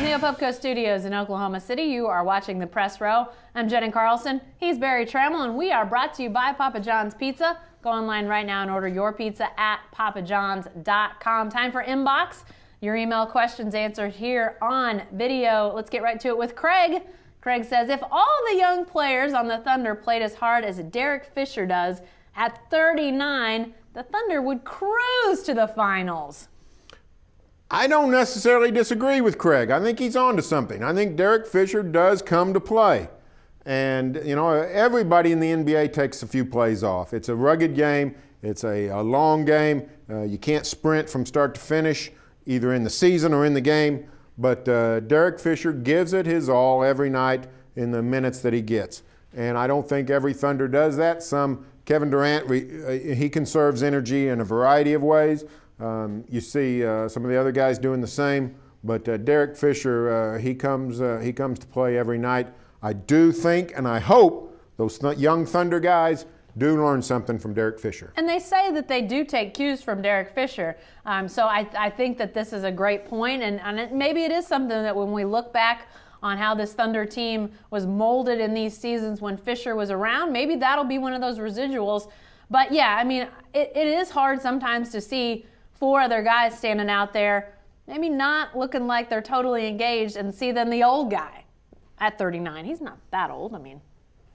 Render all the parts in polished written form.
the Opopco Studios in Oklahoma City, you are watching The Press Row. I'm Jen Carlson. He's Barry Trammell, and we are brought to you by Papa John's Pizza. Go online right now and order your pizza at papajohns.com. Time for Inbox. Your email questions answered here on video. Let's get right to it with Craig. Craig says, if all the young players on the Thunder played as hard as Derek Fisher does at 39, the Thunder would cruise to the finals. I don't necessarily disagree with Craig. I think he's on to something. I think Derek Fisher does come to play. And, you know, everybody in the NBA takes a few plays off. It's a rugged game. It's a long game. You can't sprint from start to finish, either in the season or in the game. But Derek Fisher gives it his all every night in the minutes that he gets. And I don't think every Thunder does that. Kevin Durant, he conserves energy in a variety of ways. You see some of the other guys doing the same, but Derek Fisher, he comes to play every night. I do think and I hope those young Thunder guys do learn something from Derek Fisher. And they say that they do take cues from Derek Fisher. So I think that this is a great point, and maybe it is something that when we look back on how this Thunder team was molded in these seasons when Fisher was around, maybe that'll be one of those residuals. But yeah, I mean, it is hard sometimes to see four other guys standing out there, maybe not looking like they're totally engaged, and see then the old guy at 39. He's not that old. I mean,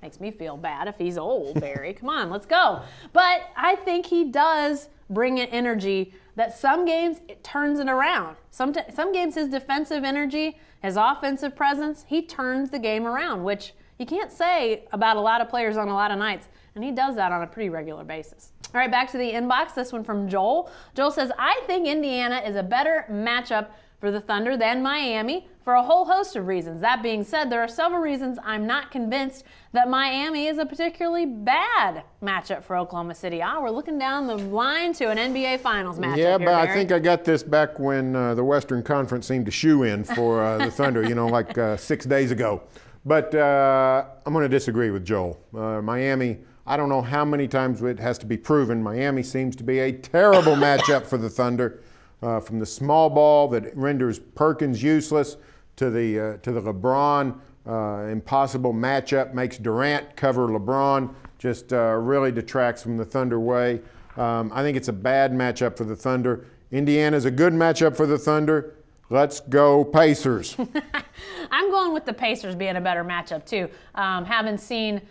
makes me feel bad if he's old, Barry. Come on, let's go. But I think he does bring an energy that some games it turns it around. Some games his defensive energy, his offensive presence, he turns the game around, which you can't say about a lot of players on a lot of nights. And he does that on a pretty regular basis. All right, back to the inbox. This one from Joel. Joel says, I think Indiana is a better matchup for the Thunder than Miami for a whole host of reasons. That being said, there are several reasons I'm not convinced that Miami is a particularly bad matchup for Oklahoma City. We're looking down the line to an NBA Finals matchup. Yeah, here, but Barry. I think I got this back when the Western Conference seemed to shoe in for the Thunder, like 6 days ago. But I'm going to disagree with Joel. Miami, I don't know how many times it has to be proven. Miami seems to be a terrible matchup for the Thunder. From the small ball that renders Perkins useless to the LeBron impossible matchup, makes Durant cover LeBron, just really detracts from the Thunder way. I think it's a bad matchup for the Thunder. Indiana's a good matchup for the Thunder. Let's go Pacers. I'm going with the Pacers being a better matchup too. Having seen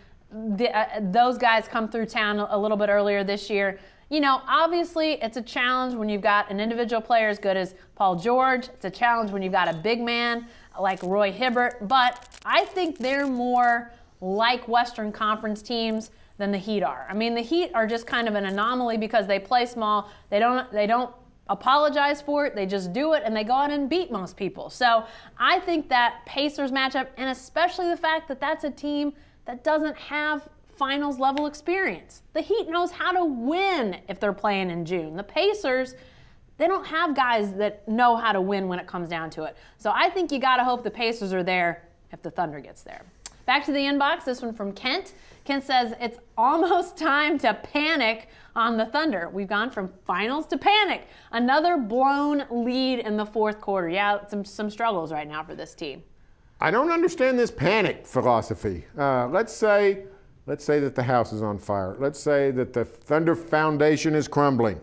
those guys come through town a little bit earlier this year. Obviously it's a challenge when you've got an individual player as good as Paul George. It's a challenge when you've got a big man like Roy Hibbert. But I think they're more like Western Conference teams than the Heat are. I mean, the Heat are just kind of an anomaly because they play small. They don't apologize for it. They just do it, and they go out and beat most people. So I think that Pacers matchup, and especially the fact that that's a team that doesn't have finals level experience. The Heat knows how to win if they're playing in June. The Pacers, they don't have guys that know how to win when it comes down to it. So I think you got to hope the Pacers are there if the Thunder gets there. Back to the inbox, this one from Kent. Kent says, it's almost time to panic on the Thunder. We've gone from finals to panic. Another blown lead in the fourth quarter. Yeah, some struggles right now for this team. I don't understand this panic philosophy. Let's say that the house is on fire. Let's say that the Thunder foundation is crumbling.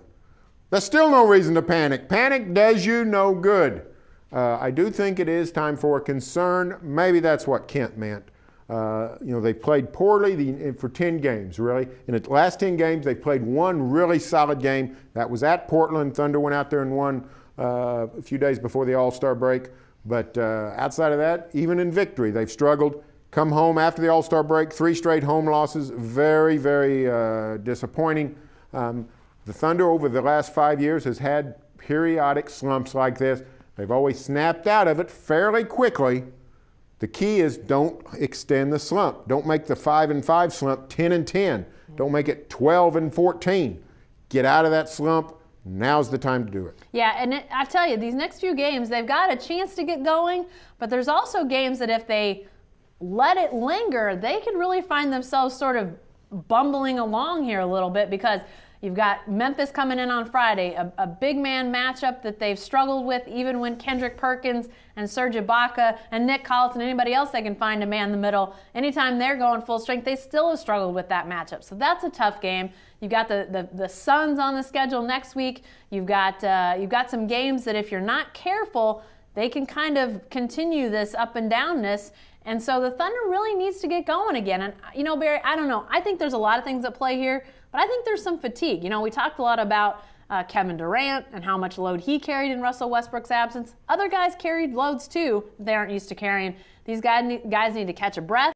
There's still no reason to panic. Panic does you no good. I do think it is time for a concern. Maybe that's what Kent meant. They played poorly for 10 games, really. In the last 10 games, they played one really solid game. That was at Portland. Thunder went out there and won a few days before the All-Star break. But outside of that, even in victory, they've struggled. Come home after the All-Star break, 3 straight home losses. Very, very disappointing. The Thunder over the last 5 years has had periodic slumps like this. They've always snapped out of it fairly quickly. The key is don't extend the slump. Don't make the 5-5 slump 10-10. Don't make it 12-14. Get out of that slump. Now's the time to do it. Yeah, and I tell you, these next few games, they've got a chance to get going, but there's also games that if they let it linger, they could really find themselves sort of bumbling along here a little bit because You've got Memphis coming in on Friday, a big man matchup that they've struggled with even when Kendrick Perkins and Serge Ibaka and Nick Colleton, anybody else they can find to man the middle, anytime they're going full strength, they still have struggled with that matchup. So that's a tough game. You've got the Suns on the schedule next week. You've got some games that if you're not careful, they can kind of continue this up and downness. And so the Thunder really needs to get going again. And, you know, Barry, I don't know. I think there's a lot of things at play here, but I think there's some fatigue. You know, we talked a lot about Kevin Durant and how much load he carried in Russell Westbrook's absence. Other guys carried loads too they aren't used to carrying. These guys need to catch a breath.